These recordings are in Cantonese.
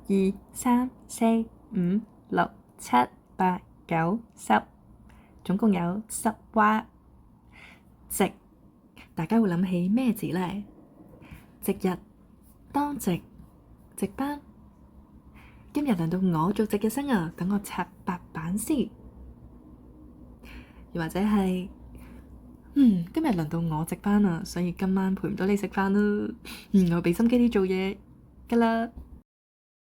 2、3、4、5、6、7、8、9、10，總共有10畫。值，大家會諗起咩字呢？值日、當值、值班。今日輪到我做值日生啊，等我刷白板先。又或者係，今日輪到我值班啊，所以今晚陪唔到你食飯啦。我俾心機啲做嘢㗎啦。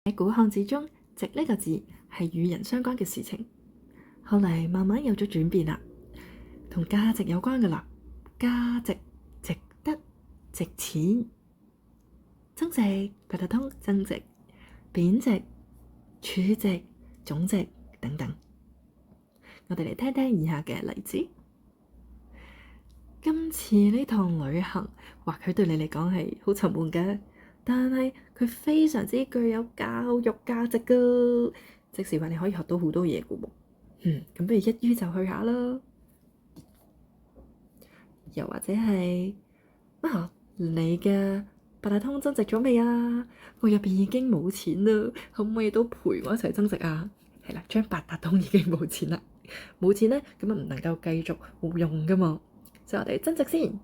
喺古漢字中，值呢個字係與人相關嘅事情，後嚟慢慢有咗轉變啦，同價值有關㗎啦。價值、值得、值錢。增值、八達通增值、貶值、儲值、總值等等。我哋嚟聽聽以下嘅例子。今次呢趟旅行或許對你嚟講係好沉悶嘅，但係佢非常之具有教育價值㗎，即是話你可以學到好多嘢㗎喎。咁不如一於就去下啦。又或者係你嘅八達通增值咗未啊？我入邊已經冇錢啦，可唔可以都陪我一齊增值啊？係啦，張八達通已經冇錢啦，冇錢咧，咁啊唔能夠繼續用噶嘛，所以我哋增值先。